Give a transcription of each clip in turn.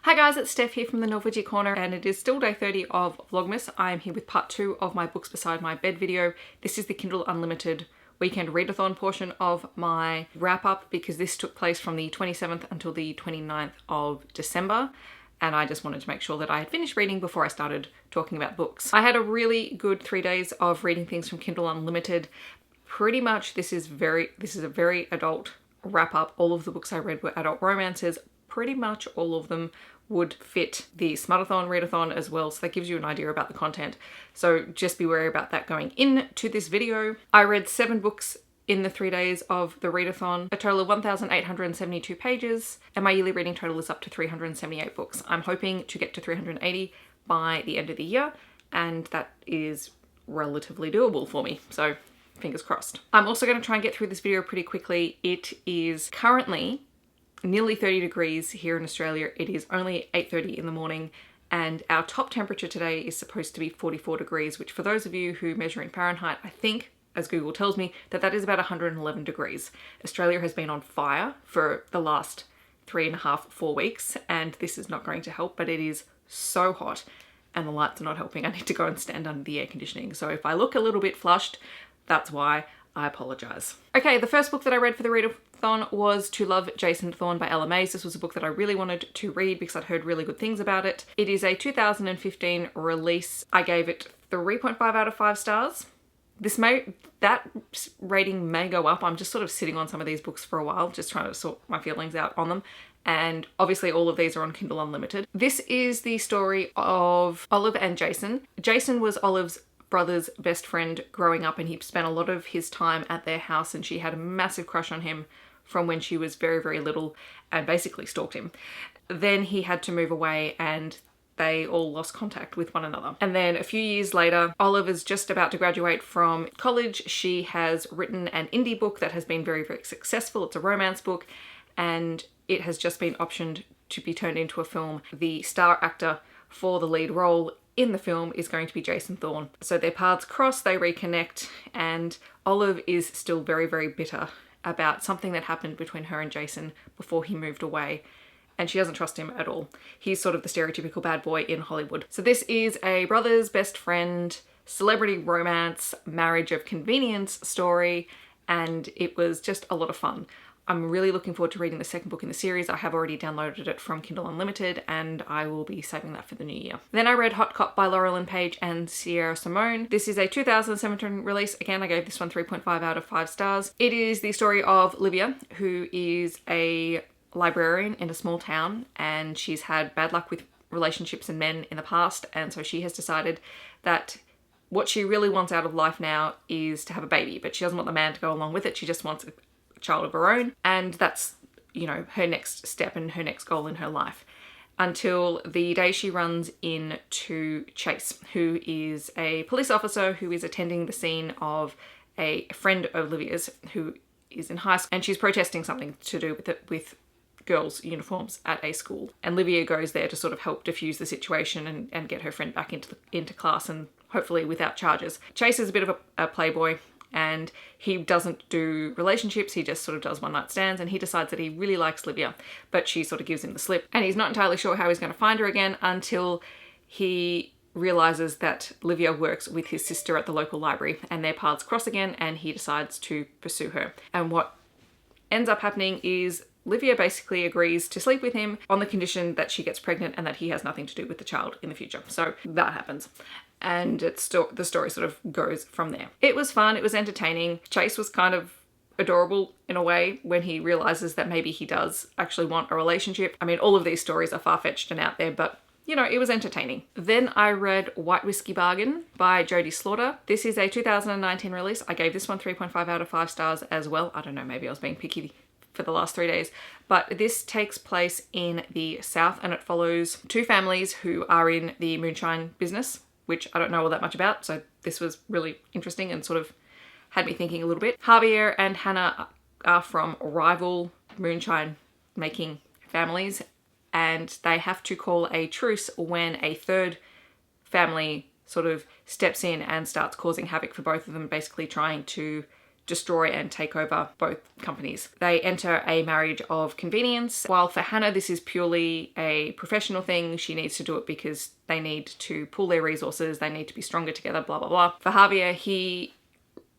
Hi guys, it's Steph here from the Novelty Corner, and it is still day 30 of Vlogmas. I am here with part 2 of my books beside my bed video. This is the Kindle Unlimited Weekend Readathon portion of my wrap up because this took place from the 27th until the 29th of December. And I just wanted to make sure that I had finished reading before I started talking about books. I had a really good 3 days of reading things from Kindle Unlimited. Pretty much this is a very adult wrap up. All of the books I read were adult romances. Pretty much all of them would fit the Smartathon readathon as well, so that gives you an idea about the content. So just be wary about that going into this video. I read 7 books in the 3 days of the readathon, a total of 1,872 pages, and my yearly reading total is up to 378 books. I'm hoping to get to 380 by the end of the year, and that is relatively doable for me, so fingers crossed. I'm also going to try and get through this video pretty quickly. It is currently nearly 30 degrees here in Australia. It is only 8:30 in the morning and our top temperature today is supposed to be 44 degrees, which for those of you who measure in Fahrenheit, I think, as Google tells me, that is about 111 degrees. Australia has been on fire for the last 3.5, 4 weeks, and this is not going to help, but it is so hot and the lights are not helping. I need to go and stand under the air conditioning. So if I look a little bit flushed, that's why. I apologise. Okay, the first book that I read for the readathon was To Love Jason Thorne by Ella Mays. This was a book that I really wanted to read because I'd heard really good things about it. It is a 2015 release. I gave it 3.5 out of 5 stars. That rating may go up. I'm just sort of sitting on some of these books for a while, just trying to sort my feelings out on them. And obviously all of these are on Kindle Unlimited. This is the story of Olive and Jason. Jason was Olive's brother's best friend growing up, and he spent a lot of his time at their house, and she had a massive crush on him from when she was very, very little and basically stalked him. Then he had to move away and they all lost contact with one another. And then a few years later, Olive is just about to graduate from college. She has written an indie book that has been very, very successful. It's a romance book and it has just been optioned to be turned into a film. The star actor for the lead role in the film is going to be Jason Thorne. So their paths cross, they reconnect, and Olive is still very, very bitter about something that happened between her and Jason before he moved away, and she doesn't trust him at all. He's sort of the stereotypical bad boy in Hollywood. So this is a brother's best friend, celebrity romance, marriage of convenience story, and it was just a lot of fun. I'm really looking forward to reading the second book in the series. I have already downloaded it from Kindle Unlimited and I will be saving that for the new year. Then I read Hot Cop by Laurel and Page and Sierra Simone. This is a 2017 release. Again, I gave this one 3.5 out of 5 stars. It is the story of Livia, who is a librarian in a small town, and she's had bad luck with relationships and men in the past, and so she has decided that what she really wants out of life now is to have a baby, but she doesn't want the man to go along with it. She just wants a child of her own, and that's, you know, her next step and her next goal in her life, until the day she runs into Chase, who is a police officer who is attending the scene of a friend of Olivia's who is in high school, and she's protesting something to do with girls' uniforms at a school, and Livia goes there to sort of help diffuse the situation and get her friend back into class, and hopefully without charges. Chase is a bit of a playboy, and he doesn't do relationships, he just sort of does one-night stands, and he decides that he really likes Livia, but she sort of gives him the slip, and he's not entirely sure how he's going to find her again until he realizes that Livia works with his sister at the local library, and their paths cross again, and he decides to pursue her. And what ends up happening is Livia basically agrees to sleep with him on the condition that she gets pregnant and that he has nothing to do with the child in the future. So that happens. And the story sort of goes from there. It was fun, it was entertaining. Chase was kind of adorable in a way when he realizes that maybe he does actually want a relationship. I mean, all of these stories are far-fetched and out there, but you know, it was entertaining. Then I read White Whiskey Bargain by Jodie Slaughter. This is a 2019 release. I gave this one 3.5 out of 5 stars as well. I don't know, maybe I was being picky for the last 3 days, but this takes place in the South, and it follows 2 families who are in the moonshine business, which I don't know all that much about, so this was really interesting and sort of had me thinking a little bit. Javier and Hannah are from rival moonshine making families, and they have to call a truce when a third family sort of steps in and starts causing havoc for both of them, basically trying to destroy and take over both companies. They enter a marriage of convenience. While for Hannah, this is purely a professional thing. She needs to do it because they need to pool their resources. They need to be stronger together, blah, blah, blah. For Javier, he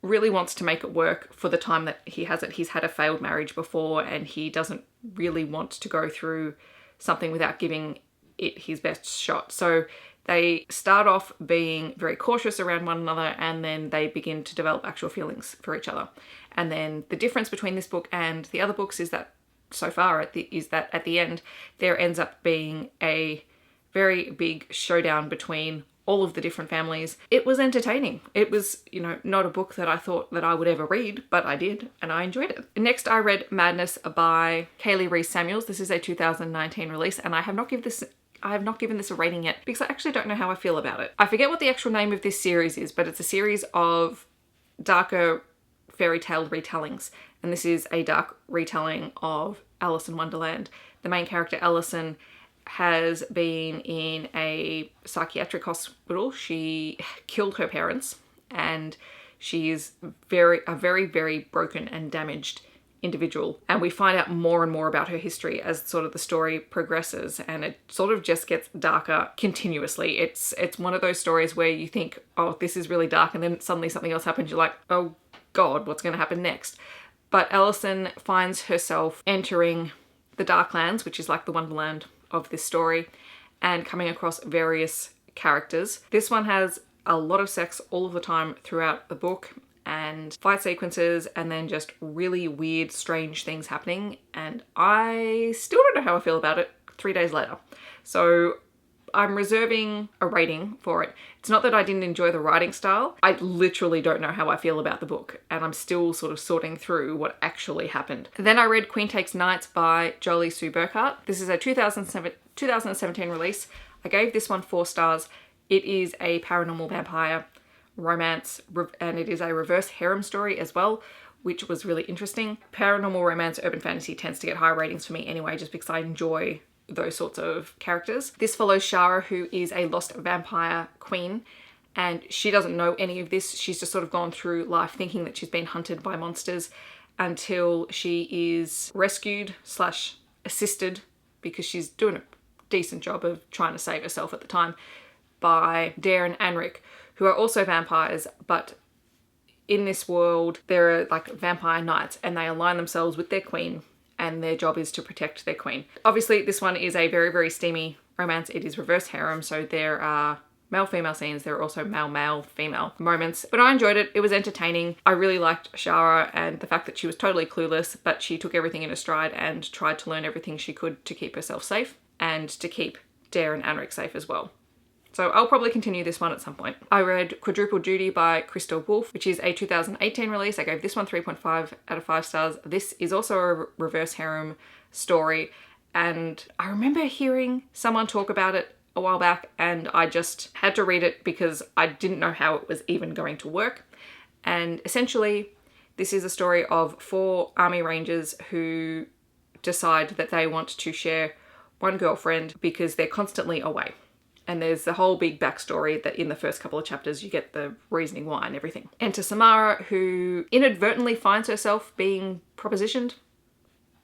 really wants to make it work for the time that he has it. He's had a failed marriage before and he doesn't really want to go through something without giving it his best shot. So they start off being very cautious around one another and then they begin to develop actual feelings for each other. And then the difference between this book and the other books is that so far at the end, there ends up being a very big showdown between all of the different families. It was entertaining. It was, you know, not a book that I thought that I would ever read, but I did and I enjoyed it. Next, I read Madness by Kaylee Reese Samuels. This is a 2019 release and I have not given this a rating yet because I actually don't know how I feel about it. I forget what the actual name of this series is, but it's a series of darker fairy tale retellings. And this is a dark retelling of Alice in Wonderland. The main character, Allison, has been in a psychiatric hospital. She killed her parents and she is a very, very broken and damaged individual. And we find out more and more about her history as sort of the story progresses, and it sort of just gets darker continuously. It's one of those stories where you think, oh, this is really dark, and then suddenly something else happens. You're like, oh God, what's going to happen next? But Allison finds herself entering the Darklands, which is like the Wonderland of this story, and coming across various characters. This one has a lot of sex all of the time throughout the book, and fight sequences, and then just really weird, strange things happening. And I still don't know how I feel about it 3 days later. So I'm reserving a rating for it. It's not that I didn't enjoy the writing style. I literally don't know how I feel about the book, and I'm still sort of sorting through what actually happened. Then I read Queen Takes Knights by Jolie Sue Burkhart. This is a 2017 release. I gave this one 4 stars. It is a paranormal vampire romance, and it is a reverse harem story as well, which was really interesting. Paranormal romance, urban fantasy tends to get high ratings for me anyway, just because I enjoy those sorts of characters. This follows Shara, who is a lost vampire queen, and she doesn't know any of this. She's just sort of gone through life thinking that she's been hunted by monsters until she is rescued / assisted, because she's doing a decent job of trying to save herself at the time, by Dare and Anric, who are also vampires, but in this world there are like vampire knights and they align themselves with their queen and their job is to protect their queen. Obviously this one is a very, very steamy romance. It is reverse harem, so there are male-female scenes. There are also male-female moments, but I enjoyed it. It was entertaining. I really liked Shara and the fact that she was totally clueless, but she took everything in a stride and tried to learn everything she could to keep herself safe and to keep Dare and Anric safe as well. So I'll probably continue this one at some point. I read Quadruple Duty by Crystal Wolfe, which is a 2018 release. I gave this one 3.5 out of 5 stars. This is also a reverse harem story, and I remember hearing someone talk about it a while back, and I just had to read it because I didn't know how it was even going to work. And essentially, this is a story of 4 army rangers who decide that they want to share one girlfriend because they're constantly away. And there's the whole big backstory that in the first couple of chapters you get the reasoning why and everything. Enter Samara, who inadvertently finds herself being propositioned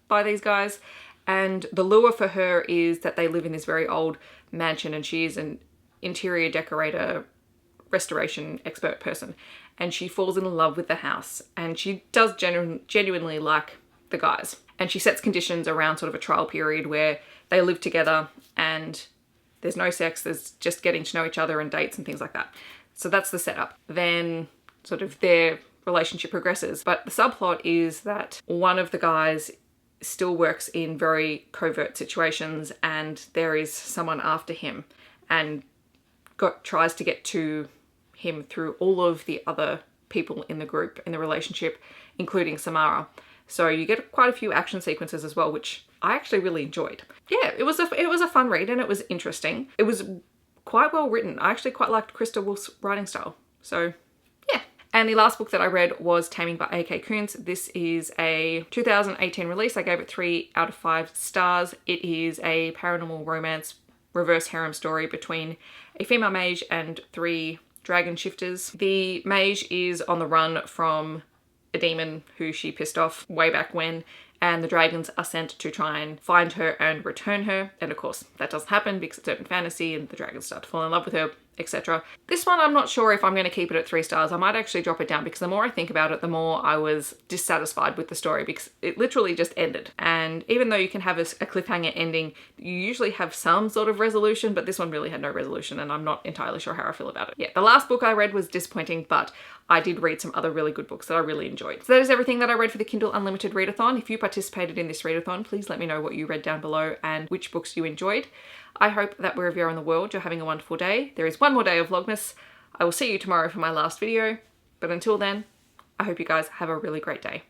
by these guys. And the lure for her is that they live in this very old mansion and she is an interior decorator, restoration expert person. And she falls in love with the house and she does genuinely like the guys. And she sets conditions around sort of a trial period where they live together and there's no sex, there's just getting to know each other and dates and things like that. So that's the setup. Then sort of their relationship progresses. But the subplot is that one of the guys still works in very covert situations and there is someone after him and tries to get to him through all of the other people in the group, in the relationship, including Samara. So you get quite a few action sequences as well, which I actually really enjoyed. Yeah, it was a fun read and it was interesting. It was quite well written. I actually quite liked Crystal Wolfe's writing style. So yeah. And the last book that I read was Taming by A.K. Coons. This is a 2018 release. I gave it 3 out of 5 stars. It is a paranormal romance reverse harem story between a female mage and 3 dragon shifters. The mage is on the run from a demon who she pissed off way back when, and the dragons are sent to try and find her and return her. And of course, that doesn't happen because it's urban fantasy and the dragons start to fall in love with her, etc. This one, I'm not sure if I'm going to keep it at 3 stars. I might actually drop it down because the more I think about it, the more I was dissatisfied with the story because it literally just ended. And even though you can have a cliffhanger ending, you usually have some sort of resolution, but this one really had no resolution and I'm not entirely sure how I feel about it. Yeah, the last book I read was disappointing, but I did read some other really good books that I really enjoyed. So that is everything that I read for the Kindle Unlimited Readathon. If you participated in this readathon, please let me know what you read down below and which books you enjoyed. I hope that wherever you are in the world, you're having a wonderful day. There is one more day of Vlogmas. I will see you tomorrow for my last video, but until then, I hope you guys have a really great day.